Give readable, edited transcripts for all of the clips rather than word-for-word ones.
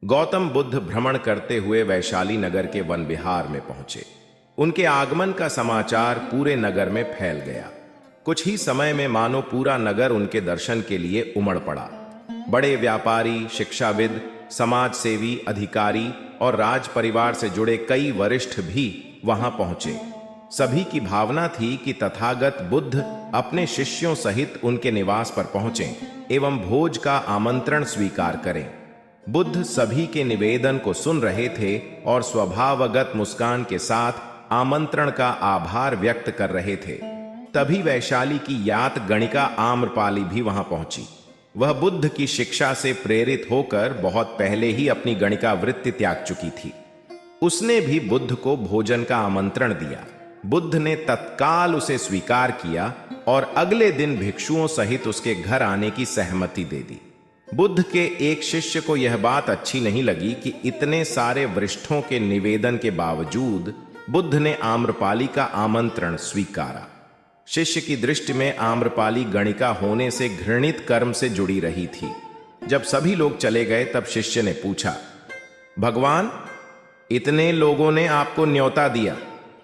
गौतम बुद्ध भ्रमण करते हुए वैशाली नगर के वन विहार में पहुंचे। उनके आगमन का समाचार पूरे नगर में फैल गया। कुछ ही समय में मानो पूरा नगर उनके दर्शन के लिए उमड़ पड़ा। बड़े व्यापारी, शिक्षाविद, समाज सेवी, अधिकारी और राज परिवार से जुड़े कई वरिष्ठ भी वहां पहुंचे। सभी की भावना थी कि तथागत बुद्ध अपने शिष्यों सहित उनके निवास पर पहुंचे एवं भोज का आमंत्रण स्वीकार करें। बुद्ध सभी के निवेदन को सुन रहे थे और स्वभावगत मुस्कान के साथ आमंत्रण का आभार व्यक्त कर रहे थे। तभी वैशाली की यात गणिका आम्रपाली भी वहां पहुंची। वह बुद्ध की शिक्षा से प्रेरित होकर बहुत पहले ही अपनी गणिका वृत्ति त्याग चुकी थी। उसने भी बुद्ध को भोजन का आमंत्रण दिया। बुद्ध ने तत्काल उसे स्वीकार किया और अगले दिन भिक्षुओं सहित उसके घर आने की सहमति दे दी। बुद्ध के एक शिष्य को यह बात अच्छी नहीं लगी कि इतने सारे वरिष्ठों के निवेदन के बावजूद बुद्ध ने आम्रपाली का आमंत्रण स्वीकारा। शिष्य की दृष्टि में आम्रपाली गणिका होने से घृणित कर्म से जुड़ी रही थी। जब सभी लोग चले गए तब शिष्य ने पूछा, भगवान, इतने लोगों ने आपको न्योता दिया,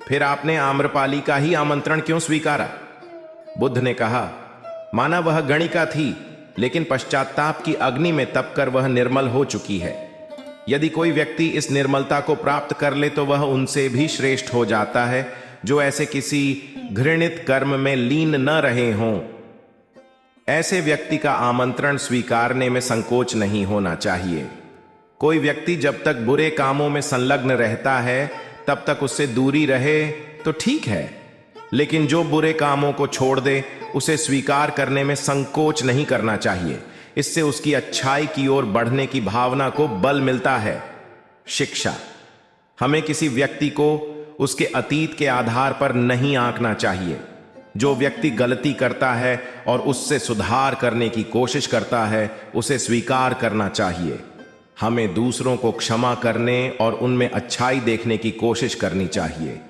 फिर आपने आम्रपाली का ही आमंत्रण क्यों स्वीकारा? बुद्ध ने कहा, माना वह गणिका थी, लेकिन पश्चाताप की अग्नि में तपकर वह निर्मल हो चुकी है। यदि कोई व्यक्ति इस निर्मलता को प्राप्त कर ले तो वह उनसे भी श्रेष्ठ हो जाता है जो ऐसे किसी घृणित कर्म में लीन न रहे हों। ऐसे व्यक्ति का आमंत्रण स्वीकारने में संकोच नहीं होना चाहिए। कोई व्यक्ति जब तक बुरे कामों में संलग्न रहता है तब तक उससे दूरी रहे तो ठीक है, लेकिन जो बुरे कामों को छोड़ दे उसे स्वीकार करने में संकोच नहीं करना चाहिए। इससे उसकी अच्छाई की ओर बढ़ने की भावना को बल मिलता है। शिक्षा: हमें किसी व्यक्ति को उसके अतीत के आधार पर नहीं आंकना चाहिए। जो व्यक्ति गलती करता है और उससे सुधार करने की कोशिश करता है उसे स्वीकार करना चाहिए। हमें दूसरों को क्षमा करने और उनमें अच्छाई देखने की कोशिश करनी चाहिए।